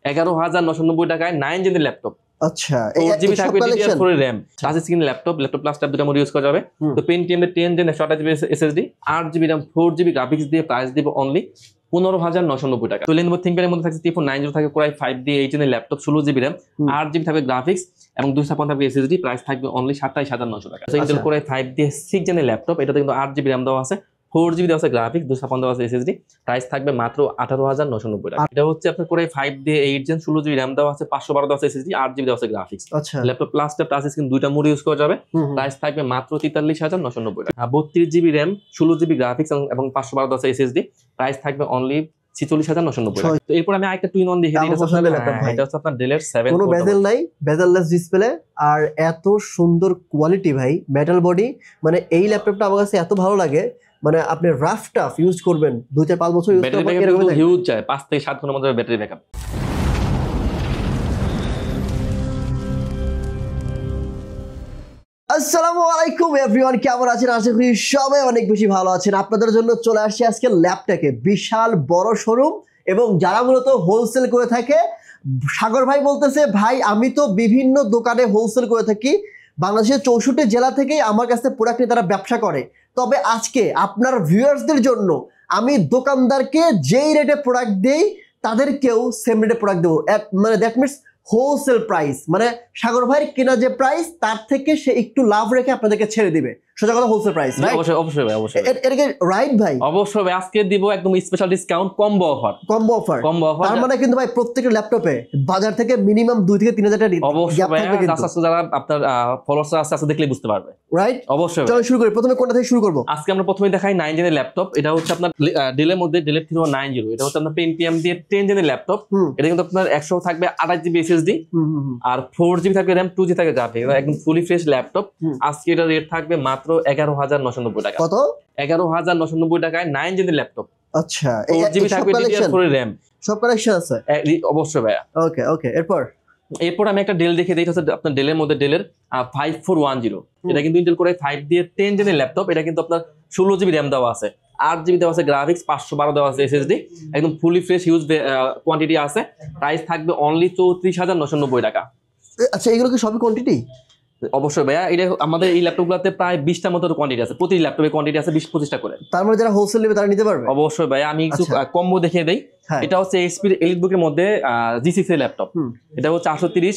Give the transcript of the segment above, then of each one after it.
11,990 টাকায় 9 জেনের ল্যাপটপ। আচ্ছা 4GB থাকবে DDR4 RAM, touch screen laptop plus tab দুটো মোড ইউজ করা যাবে। তো Pentium এর 10 gen 128GB SSD, 8GB RAM 4GB graphics দিয়ে প্রাইস দিব অনলি 15,990 টাকা। তো Lenovo ThinkPad এর মধ্যে থাকছে T490 থাকে Core i5 দিয়ে 8 জেনের ল্যাপটপ, 16GB RAM, 8GB থাকবে গ্রাফিক্স এবং 256 থাকবে SSD, প্রাইস থাকবে অনলি 27,900 টাকা। Intel Core i5 দিয়ে 6 জেনের ল্যাপটপ, এটাতে কিন্তু 8GB RAM দেওয়া আছে, 4GB দেওয়া আছে গ্রাফিক্স, 256 দেওয়া আছে SSD, প্রাইস থাকবে মাত্র 18,990 টাকা। এটা হচ্ছে আপনার Core i5 দিয়ে 8 জেন, 16GB RAM দেওয়া আছে, 512 দেওয়া আছে SSD, 8GB দেওয়া আছে গ্রাফিক্স। আচ্ছা laptop plus tab touch screen দুইটা মোড ইউজ করা যাবে, প্রাইস থাকবে মাত্র 43,990 টাকা। 32GB RAM, 16GB গ্রাফিক্স এবং 512 দেওয়া আছে SSD, প্রাইস থাকবে অনলি 46,990 টাকা। তো এরপর আমি আরেকটা টুইন অন দেখিয়ে দিই। এটা হচ্ছে আপনার ডেলের 7, কোনো বেজেল নাই, বেজেললেস ডিসপ্লে আর এত সুন্দর কোয়ালিটি ভাই, মেটাল বডি। মানে এই ল্যাপটপটা আমার কাছে এত ভালো লাগে, মানে আপনি রাফ টাফ ইউজ করবেন 2-4-5 বছর ইউজ করবেন, এরকম হিউজ যায় 5 থেকে 7 ঘন্টার মধ্যে ব্যাটারি ব্যাকআপ। আসসালামু আলাইকুম এভরিওয়ান, কেমন আছেন? আশা করি সবাই অনেক বেশি ভালো আছেন। আপনাদের জন্য চলে আসছে আজকে ল্যাপটপে বিশাল বড় শোরুম, এবং যারা মূলত হোলসেল করে থাকে। সাগর ভাই বলতেছে, ভাই আমি তো বিভিন্ন দোকানে হোলসেল করে থাকি, বাংলাদেশের 64 জেলা থেকেই আমার কাছে প্রোডাক্ট নিয়ে তারা ব্যবসা করে। তবে আজকে আপনার ভিউয়ার্সদের জন্য আমি দোকানদারকে যেই রেটে প্রোডাক্ট দেই তাদেরকেও সেম রেটে প্রোডাক্ট দেবো, মানে দ্যাট মিনস হোলসেল প্রাইস। মানে সাগর ভাইয়ের কেনা যে প্রাইস তার থেকে সে একটু লাভ রেখে আপনাদেরকে ছেড়ে দিবে, সোজা কথা হোলসেল প্রাইস। অবশ্যই অবশ্যই ভাই, অবশ্যই এটা কি রাইট ভাই? অবশ্যই ভাই, আজকে দিব একদম স্পেশাল ডিসকাউন্ট, কম্বো অফার। তার মানে কিন্তু ভাই প্রত্যেকটা ল্যাপটপে বাজার থেকে মিনিমাম 2 থেকে 3,000 টাকা অবশ্যই ভাই, যারা আপনার ফলোয়ার্স আছে দেখলে বুঝতে পারবে, রাইট? অবশ্যই। চলো শুরু করি, প্রথমে কোনটা থেকে শুরু করব? আজকে আমরা প্রথমে দেখাই 9 জেনের ল্যাপটপ। এটা হচ্ছে আপনার ডেলের মধ্যে ডেলের 3090, এটা হচ্ছে আপনার Pentium দিয়ে 10 জেনের ল্যাপটপ। এটা কিন্তু আপনার 100 থাকবে 28GB SSD আর 4GB থাকবে RAM, 2GB থাকবে গ্রাফিক্স, একদম ফুলি ফ্রেশ ল্যাপটপ। আজকে এটা রেট থাকবে মাত্র 11,990 টাকা। কত? 11,990 টাকায় 9 জেনের ল্যাপটপ। আচ্ছা 4GB থাকবে DDR4 RAM, সব কালেকশন আছে? অবশ্যই ভাইয়া। ওকে ওকে, এরপর আমি একটা ডেল দেখে দিই। হচ্ছে আপনার ডেলের মধ্যে ডেলের 5410, এটা কিন্তু ইন্টেল কোর i5 দিয়ে 10 জেনের ল্যাপটপ। এটা কিন্তু আপনার 16GB RAM দেওয়া আছে, 8GB দেওয়া আছে গ্রাফিক্স, 512 দেওয়া আছে SSD, একদম ফুলি ফ্রেশ হিউজ কোয়ান্টিটি আছে। প্রাইস থাকবে অনলি 34,990 টাকা। আচ্ছা এগুলো কি সবই কোয়ান্টিটি? অবশ্যই ভাইয়া, এটা আমাদের এই ল্যাপটপগুলোতে প্রায় 20টার মতো কোয়ান্টিটি আছে, প্রতি ল্যাপটপে কোয়ান্টিটি আছে 20-25টা করে। তার মানে যারা হোলসেল নেবে তারা নিতে পারবে? অবশ্যই ভাইয়া, আমি কিছু কম্বো দেখিয়ে দেই। এটা হচ্ছে HP EliteBook এর মধ্যে G6 এর ল্যাপটপ। এটা হচ্ছে 830,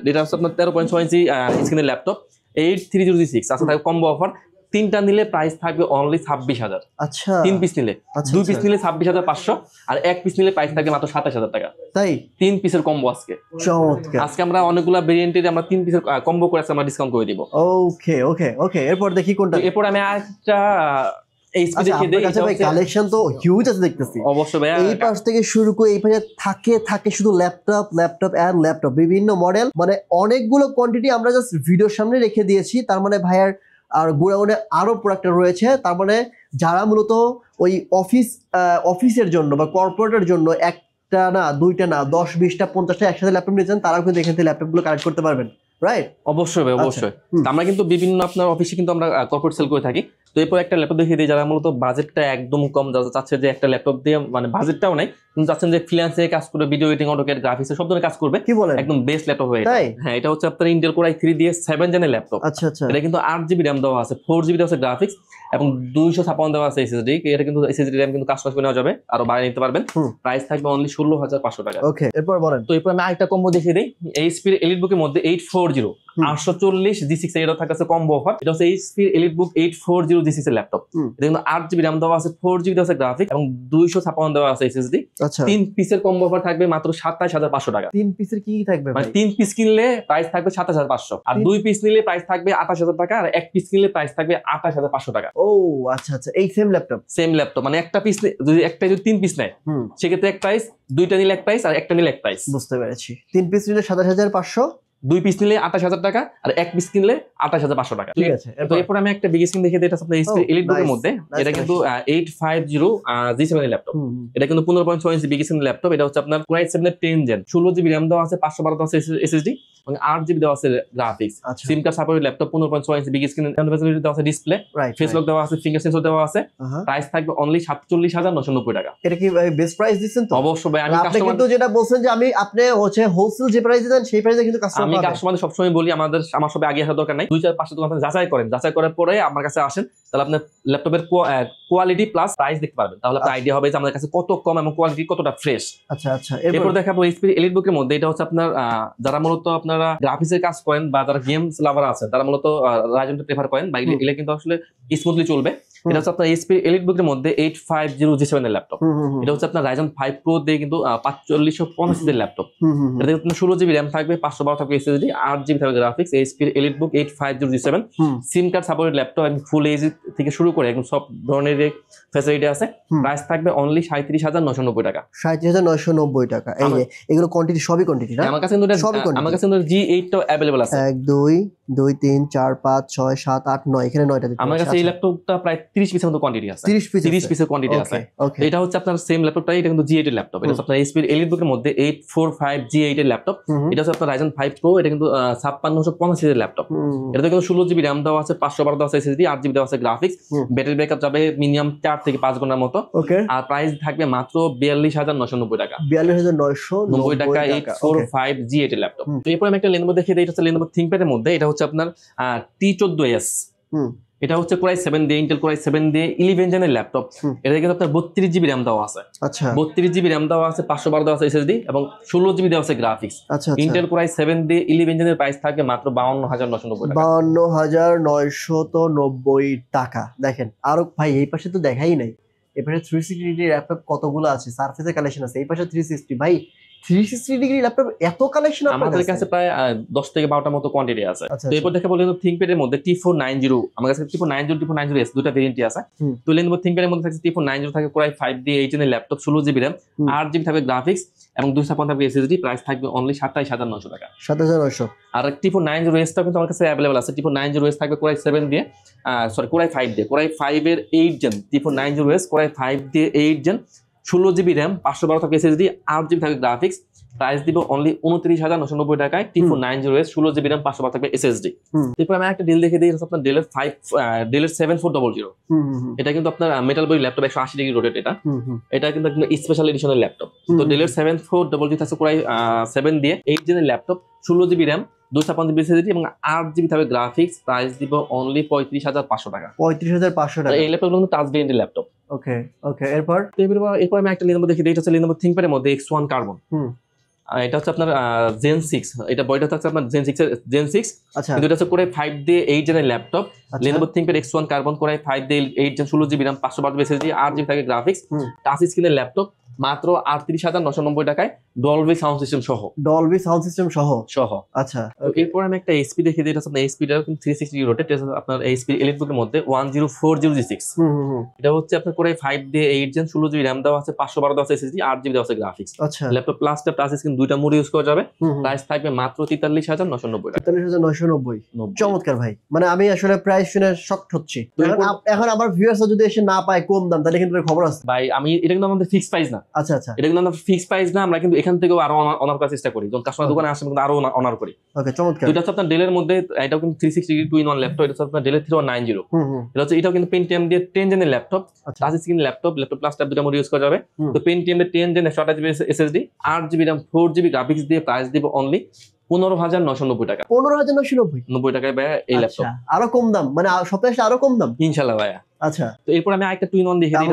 এটা হচ্ছে আপনার 13.6 ইঞ্চি স্ক্রিনের ল্যাপটপ, 8306। আচ্ছা থাকবে কম্বো অফার, 3টা নিলে প্রাইস থাকবে অনলি 26,000। আচ্ছা 3 পিস নিলে, 2 পিস নিলে 26,500, আর 1 পিস নিলে প্রাইস থাকবে মাত্র 27,000 টাকা। তাই 3 পিসের কম্বো আজকে। চমৎকার। আজকে আমরা অনেকগুলা ভেরিয়েন্টের আমরা 3 পিসের কম্বো করে আমরা ডিসকাউন্ট করে দিব। ওকে ওকে ওকে, এরপর দেখি কোনটা। এরপর আমি আরেকটা এইচপি দেখিয়ে দেই। আচ্ছা ভাই কালেকশন তো হিউজ আছে দেখতেছি। অবশ্যই ভাই, এই পাশ থেকে শুরু করে এই পাশে থাকে শুধু ল্যাপটপ ল্যাপটপ এন্ড ল্যাপটপ, বিভিন্ন মডেল, মানে অনেকগুলো কোয়ান্টিটি আমরা জাস্ট ভিডিওর সামনে রেখে দিয়েছি। তার মানে ভাইয়ার আর গোডাউনে আরো প্রোডাক্ট রয়েছে। তার মানে যারা মূলত ওই অফিসের জন্য বা কর্পোরেটের জন্য একটা না, দুইটা না, 10, 20টা, 50টা একসাথে ল্যাপটপ নিয়েছেন, তারাও কিন্তু এখান থেকে ল্যাপটপগুলো কালেক্ট করতে পারবেন, রাইট? অবশ্যই ভাই, অবশ্যই। আমরা কিন্তু বিভিন্ন আপনার অফিসে কিন্তু আমরা কর্পোরেট সেল করে থাকি। তো এরপর একটা ল্যাপটপ দেখিয়ে দিই, যারা মূলত বাজেটটা একদম কম, যারা চাচ্ছে যে একটা ল্যাপটপ দিয়ে, মানে বাজেটটাও নাই কিন্তু চাচ্ছেন যে ফ্রিল্যান্সে কাজ করবে, ভিডিও এডিটিং, অটোক্যাড, গ্রাফিক্স সব ধরনের কাজ করবে, কি বলেন? একদম বেস্ট ল্যাপটপ হয়ে। হ্যাঁ, এটা হচ্ছে আপনার ইন্টেল কোর i3 দিয়ে 7 জেনের ল্যাপটপ। আচ্ছা আচ্ছা, এটা কিন্তু 8GB RAM দেওয়া আছে, 4GB দেওয়া আছে গ্রাফিক্স এবং 256 দেওয়া আছে SSD। এটা কিন্তু SSD RAM কিন্তু কাস্টমাইজ করে নেওয়া যাবে, আরো বাড়িয়ে নিতে পারবেন। প্রাইস থাকবে অনলি 16,500 টাকা। ওকে, এরপর বলেন। তো এরপর আমি আরেকটা কম্বো দেখিয়ে দিই। HP EliteBook এর মধ্যে 840 840 G6 এর থাকা আছে কম্বো অফার। এটা হচ্ছে HP EliteBook 840 G6 এর ল্যাপটপ। এটা কিন্তু 8GB RAM দেওয়া আছে, 4GB দেওয়া আছে গ্রাফিক্স এবং 256 দেওয়া আছে SSD। আচ্ছা, 3 পিসের কম্বো অফার থাকবে মাত্র 27,500 টাকা। 3 পিসের কি থাকবে? মানে 3 পিস কিনলে প্রাইস থাকবে 27,500, আর 2 পিস নিলে প্রাইস থাকবে 28,000 টাকা, আর 1 পিস কিনলে প্রাইস থাকবে 28,500 টাকা। ও আচ্ছা আচ্ছা, এই সেম ল্যাপটপ, মানে একটা পিস যদি 3 পিস নেয় সেক্ষেত্রে এক প্রাইস, 2টা নিলে এক প্রাইস, আর একটা নিলে এক প্রাইস। বুঝতে পেরেছি। 3 পিস নিলে 27,500, 2 পিস নিলে 28,000 টাকা, আর 1 পিস কিনলে 28,500 টাকা। ঠিক আছে, তো এরপর আমি একটা বিগ স্ক্রিন দেখিয়ে দিই, এটা আপনার HP এলিট বুকের মধ্যে। এটা কিন্তু 850 G7 এর ল্যাপটপ। এটা কিন্তু 15.6 ইঞ্চি বিগ স্ক্রিন ল্যাপটপ। এটা হচ্ছে আপনার Core i7 এর 10 জেন, 16 জিবি RAM দেওয়া আছে, 512 আছে SSD এবং 8 জিবি দেওয়া আছে গ্রাফিক্স। সিম কার্ড সাপোর্টেড ল্যাপটপ, 15.6 ইঞ্চি বিগ স্ক্রিন দেওয়া আছে, ডিসপ্লে, ফেস লক দেওয়া আছে, ফিঙ্গার সেন্সর দেওয়া আছে। প্রাইস থাকবে অনলি 47,990 টাকা। এটা কি বেস্ট প্রাইস দিচ্ছেন তো? অবশ্যই ভাই, আমি আপনি কিন্তু যেটা বলছেন যে আপনি হচ্ছে হোলসেল যে প্রাইসে দেন সেই প্রাইসে কিন্তু কাস্টমার আমি কাস্টমারদের সবসময় বলি আমার সবে আগে আসার দরকার নাই, 2-4-5টা দোকান থেকে যাচাই করার পরে আমার কাছে আসেন, তাহলে আপনার ল্যাপটপের কোয়ালিটি প্লাস প্রাইস দেখতে পারবেন, তাহলে আপনার আইডিয়া হবে যে আমাদের কাছে কত কম এবং কোয়ালিটি কতটা ফ্রেশ। আচ্ছা আচ্ছা, এরপর দেখাবো HP এলিট বুকের মধ্যে। এটা হচ্ছে আপনার যারা মূলত আপনারা গ্রাফিক্সের কাজ করেন বা যারা গেমস লাভার আছে তারা মূলত রাইজেনটা প্রেফার করেন, বা এগুলো কিন্তু আসলে স্মুথলি চলবে। এটা হচ্ছে আপনার HP এলিট বুকের মধ্যে 850 G7 এর ল্যাপটপ। এটা হচ্ছে আপনার Ryzen 5 Pro দিয়ে কিন্তু 4550 এর ল্যাপটপ। এটাতে আপনার 16 জিবি RAM থাকবে, 512 থাকবে SSD, 8 জিবি থাকবে গ্রাফিক্স। HP এলিট বুক 850 G7, সিম কার্ড সাপোর্টেড ল্যাপটপ এবং ফুল এইচ থেকে শুরু করে একদম সব ধরনের ফ্যাসিলিটি আছে। প্রাইস থাকবে অনলি 37,990 টাকা। 37,990 টাকা। এই যে এগুলো কোয়ান্টিটি, সবই কোয়ান্টিটি না? আমার কাছে কিন্তু G8 টাও अवेलेबल আছে। 1 2 2 3 4 5 6 7 8 9, এখানে 9টা দিতে। আমার কাছে এই ল্যাপটপটা প্রায় 30 পিসের মতো কোয়ান্টিটি আছে। 30 পিসের কোয়ান্টিটি আছে। এটা হচ্ছে আপনার সেম ল্যাপটপটাই, এটা কিন্তু G8 এর ল্যাপটপ। এটা হচ্ছে আপনার HP এলিট বুকের মধ্যে 845 G8 এর ল্যাপটপ। এটা হচ্ছে আপনার Ryzen 5 Pro। এটা কিন্তু 5650 এর ল্যাপটপ। এটাতে কিন্তু 16 জিবি RAM দেওয়া আছে, 512 দেওয়া আছে SSD, 8 জিবি দেওয়া আছে গ্রাফিক্স। ব্যাটারি ব্যাকআপ যাবে মিনিমাম 4 থেকে 5 ঘন্টার মতো। আর প্রাইস থাকবে মাত্র 42,990 টাকা। 42,990 টাকা 845 G8 এর ল্যাপটপ। তো এরপর আমি একটা Lenovo দেখিয়ে দিই। এটা হচ্ছে Lenovo ThinkPad এর মধ্যে। এটা হচ্ছে আপনার T14S। এটা হচ্ছে Core i7 দিয়ে, Intel Core i7 দিয়ে 11 জেনের ল্যাপটপ। এটা কিন্তু আপনার 32 জিবি RAM দেওয়া আছে। আচ্ছা, 32 জিবি RAM দেওয়া আছে, 512 দেওয়া আছে SSD এবং 16 জিবি দেওয়া আছে গ্রাফিক্স। Intel Core i7 দিয়ে 11 জেনের প্রাইস থাকে মাত্র 52,990 টাকা। 52,990 টাকা। দেখেন আরো ভাই, এই পাশে তো দেখাই নাই, এই পাশে 360 ডিগ্রি ল্যাপটপ কতগুলো আছে, সারফেসের কালেকশন আছে, এই পাশে 360 ভাই 360 ডিগ্রি ল্যাপটপ এত কালেকশন আমাদের কাছে প্রায় 10 থেকে 12টার মতো কোয়ান্টিটি আছে। তো এরপর দেখে বলি ThinkPad এর মধ্যে T490, আমার কাছে T490 T490S দুটো ভেরিয়েন্টই আছে। তো Lenovo ThinkPad এর মধ্যে থাকছে T490 থাকে Core i5 দিয়ে 8 জেনের ল্যাপটপ, 16 জিবি RAM, 8 জিবি থাকবে গ্রাফিক্স এবং 256 থাকবে SSD। প্রাইস থাকবে অনলি 27,900 টাকা। 27,900। আর T490S টা কিন্তু আমার কাছে अवेलेबल আছে। T490S থাকবে Core i7 দিয়ে, Core i5 দিয়ে, Core i5 এর 8 জেন T490S, Core i5 দিয়ে 8 জেন, 16 জিবি RAM, 512 থাকবে SSD, 8 জিবি থাকবে গ্রাফিক্স। প্রাইস দিব অনলি 29,990 টাকায়। T490S, 16 জিবি RAM, 512 থাকবে SSD। এরপর আমি একটা ডিল দেখে দিই। আপনার ডেলের 7400। এটা কিন্তু আপনার metal body laptop, 180 degree rotate. এটা কিন্তু স্পেশাল এডিশনের ল্যাপটপ। তো ডেলের 7400 থাকছে Core i7 দিয়ে 8 জেনের laptop, 16 GB RAM, 256 GB SSD এবং 8 জিবি থাকবে গ্রাফিক্স। প্রাইস দিব অনলি 35,500 টাকা। 35,500 টাকা। এই ল্যাপটপগুলো কিন্তু টাচ ভেরিয়েন্টের ল্যাপটপ। ওকে ওকে। এরপর আমি একটা Lenovo দেখি দিই। এটা হচ্ছে Lenovo ThinkPad এর মধ্যে X1 Carbon। এটা হচ্ছে আপনার Gen 6। এটা বডিটা হচ্ছে আপনার Gen 6। আচ্ছা, কিন্তু এটা হচ্ছে Core i5 দিয়ে 8 জেনের laptop. Lenovo ThinkPad X1 Carbon, Core i5 দিয়ে 8 জেন, 16 GB RAM, 512 GB SSD, 8 GB থাকে গ্রাফিক্স। টাচ স্ক্রিনের ল্যাপটপ, মাত্র 38,990 টাকায়, ডলবি সাউন্ড সিস্টেম সহ। আচ্ছা। এরপর আমি একটা HP দেখে দিই। এটা হচ্ছে আপনার HP টা কিন্তু 360 ডিগ্রি রোটেট। আপনার HP এলিট বুকের মধ্যে 1040G6। এটা হচ্ছে আপনার Core i5 দিয়ে 8 জেন, 16 জিবি RAM দেওয়া আছে, 512 দেওয়া আছে SSD, 8 জিবি দেওয়া আছে গ্রাফিক্স। আচ্ছা, ল্যাপটপ প্লাস টাচ স্ক্রিন দুইটা মোড ইউজ করা যাবে। প্রাইস থাকবে মাত্র 43,990 টাকা। 43,990। চমৎকার ভাই, মানে আমি আসলে প্রাইস শুনে শকড হচ্ছি। এখন আমার ভিউয়ার্স যদি এসে না পায় কম দাম, তাহলে কিন্তু খবর আছে ভাই। এটা কিন্তু আমাদের ফিক্স প্রাইস না। আচ্ছা আচ্ছা, এটা কিন্তু আমাদের ফিক্স প্রাইস না। আমরা কিন্তু এখান থেকেও আরো অনার করার চেষ্টা করি। যখন কাস্টমার দোকানে আসে কিন্তু আরো অনার করি। ওকে, চমৎকার। দুইটা হচ্ছে আপনার ডেলের মধ্যে, এটাও কিন্তু 360 ডিগ্রি 2-in-1 ল্যাপটপ। এটা হচ্ছে আপনার ডেলের 3190। এটাও কিন্তু Pentium দিয়ে 10 জেনের laptop, touch screen laptop plus tab দুটো মোড ইউজ করা যাবে। তো Pentium দিয়ে 10 জেনের 128 GB SSD, 8 GB RAM, 4 GB graphics দিয়ে প্রাইস দিব অনলি 15,990 টাকা। 15,990 টাকায় ভাইয়া এই ল্যাপটপ। আরো কম দাম, মানে সপ্তাহে আরো কম দাম ইনশাআল্লাহ ভাইয়া। আচ্ছা, তো এরপর আমি আরেকটা 2-in-1 দেখে দিই।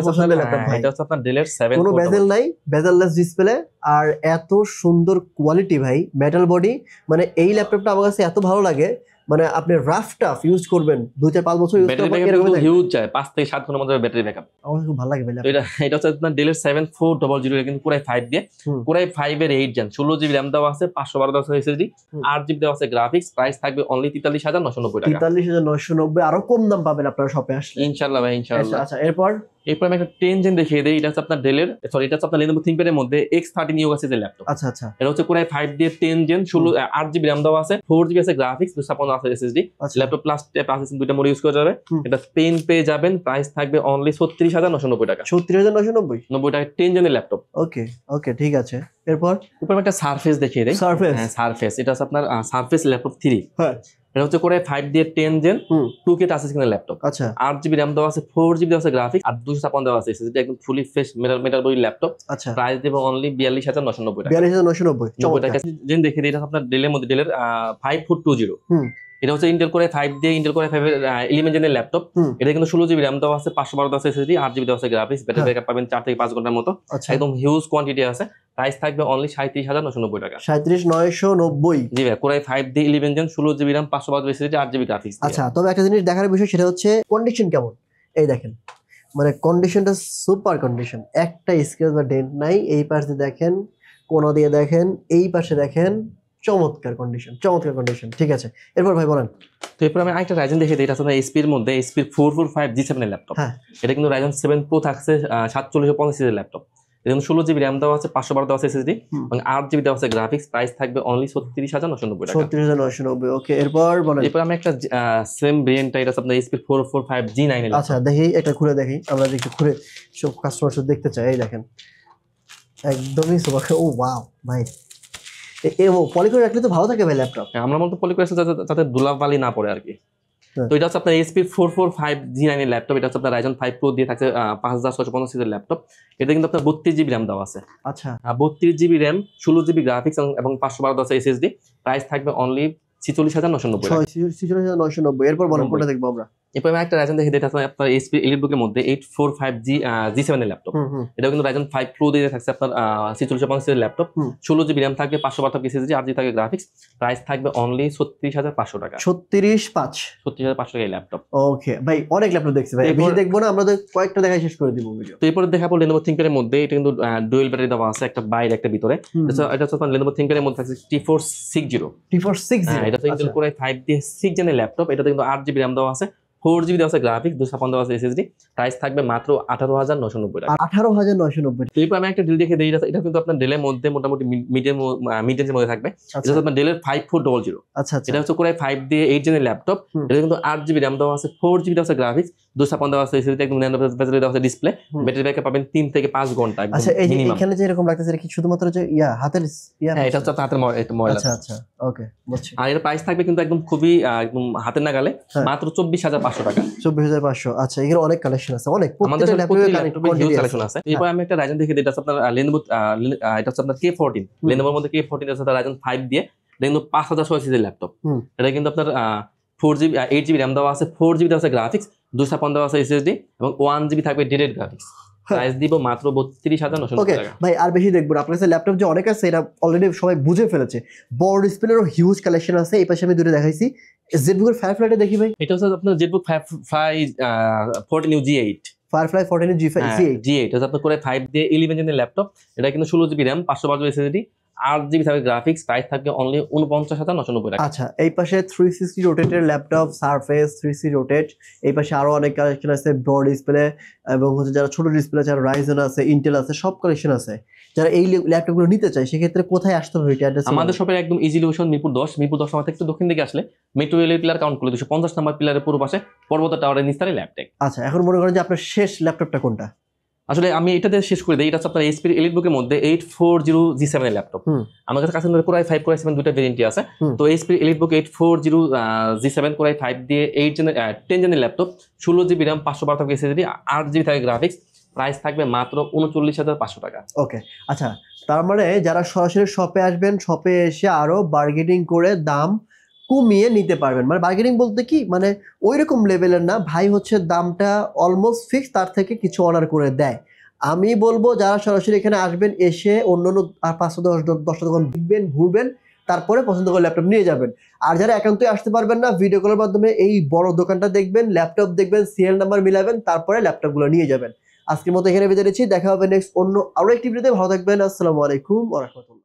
এটা হচ্ছে আপনার ডেলের 7। কোনো বেজেল নাই, বেজেললেস ডিসপ্লে, আর এত সুন্দর কোয়ালিটি ভাই, মেটাল বডি। মানে এই ল্যাপটপটা আমার কাছে এত ভালো লাগে, মানে আপনি রাফ টাফ ইউজ করবেন 2-4-5 বছর ইউজ করবেন, এরকম হিউজ যায় 5 থেকে 7 ঘন্টার মধ্যে ব্যাটারি ব্যাকআপ। আমার খুব ভালো লাগে ভাই। এটা হচ্ছে আপনার ডেলের 7400 কিন্তু Core i5 দিয়ে, Core i5 এর 8 জেন, 16 জিবি RAM দেওয়া আছে, 512 দেওয়া আছে SSD, 8 জিবি দেওয়া আছে গ্রাফিক্স। প্রাইস থাকবে অনলি 43,990 টাকা। 43,990। আরো কম দাম পাবেন আপনারা শপে আসলে ইনশাআল্লাহ ভাই, ইনশাআল্লাহ। আচ্ছা, এরপর এরপর আমি একটা 10 জেন দেখিয়ে দিই। এটা হচ্ছে আপনার ডেলের, সরি এটা হচ্ছে আপনার Lenovo ThinkPad এর মধ্যে X13 Neo আছে যে ল্যাপটপ। আচ্ছা আচ্ছা এটা হচ্ছে Core i5 দিয়ে 10 জেন 8GB RAM দেওয়া আছে, 4GB আছে গ্রাফিক্স, 256 আছে SSD। আচ্ছা। ল্যাপটপ প্লাস প্রসেসিং দুইটা মোড ইউজ করা যাবে। এটা পেন পেয়ে যাবেন, প্রাইস থাকবে অনলি 36990 টাকা। 36990 90 টাকা 10 জেনের ল্যাপটপ। ওকে ওকে ঠিক আছে। এরপর একটা সারফেস দেখিয়ে দেই। Surface? হ্যাঁ সারফেস, এটা হচ্ছে আপনার সারফেস ল্যাপটপ 3। হ্যাঁ এটা হচ্ছে Core i5 দিয়ে 10 জেন 2K টাচ স্ক্রিনের ল্যাপটপ। আচ্ছা 8GB RAM দেওয়া আছে, 4GB দেওয়া আছে গ্রাফিক্স, আর 256 দেওয়া আছে SSD। একদম fully fresh metal body laptop. আচ্ছা প্রাইস দেব অনলি 42990 টাকা। 42990 90 টাকা জেন দেখে দিই। এটা আপনার ডেলের মধ্যে, ডেলের 5420। এটা হচ্ছে ইন্টেল Core i5 দিয়ে ইন্টেল Core i5 এর 11 জেনের ল্যাপটপ। এটা কিন্তু 16GB RAM দেওয়া আছে, 512 দেওয়া আছে SSD, 8GB দেওয়া আছে গ্রাফিক্স। ব্যাটারি ব্যাকআপ পাবেন 4 থেকে 5 ঘন্টার মতো। একদম হিউজ কোয়ান্টিটি আছে। প্রাইস থাকবে অনলি 37990 টাকা। 37990 জি ভাই, Core i5 দিয়ে 11 gen 16GB RAM 512 SSD 8GB graphics. আচ্ছা তবে একটা জিনিস দেখার বিষয় সেটা হচ্ছে কন্ডিশন কেমন। এই দেখেন মানে কন্ডিশনটা সুপার কন্ডিশন, একটা স্ক্র্যাচ বা ডেন্ট নাই। এই পাশে দেখেন, কোণা দিয়ে দেখেন, এই পাশে দেখেন, চমৎকার কন্ডিশন, চমৎকার কন্ডিশন। ঠিক আছে এরপর ভাই বলেন। তো এরপর আমি আরেকটা Ryzen দেখে দিই। এটা হচ্ছে HP এর মধ্যে HP 445 G7 এর ল্যাপটপ। হ্যাঁ এটা কিন্তু Ryzen 7 Pro থাকছে 4750 এর ল্যাপটপ। এটা 16GB RAM দেওয়া আছে, 512 দেওয়া আছে SSD এবং 8GB দেওয়া আছে গ্রাফিক্স। প্রাইস থাকবে অনলি 36990 টাকা। 36990 ওকে। এরপর বলেন। এরপর আমি একটা সেম ভেরিয়েন্ট, এটা আপনার HP 445 G9 এর। আচ্ছা দেখি একটা খুলে দেখি, আমরা একটু খুলে সব কাস্টমার সাথে দেখতে চাই। এই দেখেন একদমই সুপার। ও ওয়াও ভাই, ও পলি করে রাখলে তো ভালো থাকে ভাই ল্যাপটপ। আমরা মতো পলি করে যাতে ধুলাবালি না পড়ে আর কি। তো এটা হচ্ছে আপনার HP 445 G9 এর ল্যাপটপ। এটা হচ্ছে আপনার Ryzen 5 Pro দিয়ে থাকছে 5650 এর ল্যাপটপ। এটা কিন্তু আপনার 32GB RAM দেওয়া আছে। আচ্ছা 32GB RAM 16GB গ্রাফিক্স এবং 512 আছে SSD। প্রাইস থাকবে অনলি 46990 টাকা। 46990। এরপর বলেন কোনটা দেখবো আমরা। এরপর আমি একটা Ryzen দেখে দিই। এটা আপনার HP EliteBook এর মধ্যে 845 G7 এর ল্যাপটপ। এটা কিন্তু Ryzen 5 Pro দিয়ে থাকছে আপনার 4650 এর ল্যাপটপ। 16GB RAM থাকবে, 512 SSD, 8GB থাকবে গ্রাফিক্স। প্রাইস থাকবে অনলি 36500 টাকা। 36500 টাকা এই ল্যাপটপ। ওকে ভাই অনেক ল্যাপটপ দেখছি ভাই, বেশি দেখবো না, আমরা কয়েকটা দেখাই শেষ করে দিব ভিডিও। তো এরপর দেখাবো Lenovo ThinkPad এর মধ্যে। এটা কিন্তু ডুয়াল ব্যাটারি দেওয়া আছে, একটা বাইরে একটা ভিতরে। এটা হচ্ছে আপনার Lenovo ThinkPad এর মধ্যে থাকছে T460। এটা তো Intel Core i5 দিয়ে 6 জেনের ল্যাপটপ। এটা কিন্তু 8GB RAM দেওয়া আছে, 4GB দেওয়া আছে গ্রাফিক্স, 256 দেওয়া আছে SSD। প্রাইস থাকবে মাত্র 18990 টাকা। 18990। তো এরপর আমি একটা ডিল দেখে দিই। এটা কিন্তু আপনার ডেলের মধ্যে মোটামুটি মিডিয়াম রেঞ্জের মধ্যে থাকবে। এটা হচ্ছে আপনার ডেলের 5400। আচ্ছা এটা হচ্ছে Core i5 দিয়ে 8 জেনের ল্যাপটপ। এটা কিন্তু 8GB RAM দেওয়া আছে, 4GB দেওয়া আছে গ্রাফিক্স, 256 দেওয়া আছে SSD, একদম ন্যানো বেজেল দেওয়া আছে ডিসপ্লে। ব্যাটারি ব্যাকআপ পাবেন 3 থেকে 5 ঘন্টা একদম। আচ্ছা এই যে এখানে যে এরকম লাগতেছে এটা কি শুধুমাত্র যে হাতের হ্যাঁ, এটা হচ্ছে আপনার হাতের ময়লা। আচ্ছা আচ্ছা ওকে বুঝছি। আর এর প্রাইস থাকবে কিন্তু একদম খুবই একদম হাতের নাগালে, মাত্র 24500 টাকা। 24500। আচ্ছা এখানে অনেক কালেকশন আছে, অনেক আমাদের ল্যাপটপে হিউজ কালেকশন আছে। এরপর আমি একটা Ryzen দেখে দিই। এটা হচ্ছে আপনার Lenovo, এটা হচ্ছে আপনার K14। Lenovo এর মধ্যে K14 আছে Ryzen 5 দিয়ে। এটা কিন্তু 5600 সিরিজের ল্যাপটপ। এটা কিন্তু আপনার 4GB 8GB RAM দেওয়া আছে, 4GB দেওয়া আছে গ্রাফিক্স, 256 দেওয়া আছে SSD এবং 1GB থাকবে ডেডিকেটেড গ্রাফিক্স। প্রাইস দিব মাত্র 32990 টাকা। ভাই আর বেশি দেখবো না, আপনার কাছে ল্যাপটপ যে অনেক আছে এটা অলরেডি সবাই বুঝে ফেলেছে। বড় ডিসপ্লেরও হিউজ কালেকশন আছে। এই পাশে আমি দুটো দেখাইছি। ZBook এর Firefly দেখি ভাই। এটা হচ্ছে আপনার ZBook Firefly 14 G8। Firefly 14 G8 G8 এটা আপনার Core i5 দিয়ে 11 জেনের ল্যাপটপ। এটা কিন্তু 16GB RAM 512 SSD, 8GB থাকবে গ্রাফিক্স। প্রাইস থাকবে অনলি 49990 টাকা। আচ্ছা এই পাশে 360 রোটেটের ল্যাপটপ, সারফেস 360 রোটেট। এই পাশে আরো অনেক কালেকশন আছে, ব্রড ডিসপ্লে এবং হচ্ছে যারা ছোট ডিসপ্লে, যারা Ryzen আছে, Intel আছে, সব কালেকশন আছে। যারা এই ল্যাপটপগুলো নিতে চায় সেক্ষেত্রে কোথায় আসতে হবে এটা অ্যাড্রেস? আমাদের শপের একদম ইজি লোকেশন মিরপুর 10 নাম্বার থেকে একটু দক্ষিণ দিকে আসলে মেট্রো রেলের পিলার কাউন্ট করলে 250 নাম্বার পিলারের পূর্ব পাশে পর্বত টাওয়ারের নিস্তারে ল্যাপটেক। আচ্ছা এখন মনে করেন যে আপনার শেষ ল্যাপটপটা কোনটা? আসলে আমি এটাতে শেষ করে দিই। এটা হচ্ছে আপনার HP EliteBook এর মধ্যে 840 G7 এর ল্যাপটপ। আমার কাছে Core i5 Core i7 দুটো ভেরিয়েন্টই আছে। তো HP EliteBook 840 G7 Core i5 দিয়ে 10 জেনের laptop, 16GB RAM 512 SSD, 8GB থাকে গ্রাফিক্স। প্রাইস থাকবে মাত্র 39500 টাকা। ওকে আচ্ছা তার মানে যারা সরাসরি শপে আসবেন, শপে এসে আরো বার্গেনিং করে দাম কমিয়ে নিতে পারবেন। মানে বার্গেনিং বলতে কি, মানে ওই রকম লেভেলের না ভাই, হচ্ছে দামটা অলমোস্ট ফিক্স, তার থেকে কিছু অর্ডার করে দেয়। আমি বলবো যারা সরাসরি এখানে আসবেন, এসে অন্যান্য আর 510 দোকান দেখবেন, ঘুরবেন, তারপরে পছন্দ করে ল্যাপটপ নিয়ে যাবেন। আর যারা একান্তই আসতে পারবেন না, ভিডিও কলের মাধ্যমে এই বড় দোকানটা দেখবেন, ল্যাপটপ দেখবেন, সিরিয়াল নাম্বার মিলাবেন, তারপরে ল্যাপটপগুলো নিয়ে যাবেন। আজকের মতো এখানে বিদায় নিচ্ছি, দেখা হবে নেক্সট অন্য আরো একটি ভিডিওতে। ভালো থাকবেন, আসসালামু আলাইকুম ওয়া রাহমাতুল্লাহ।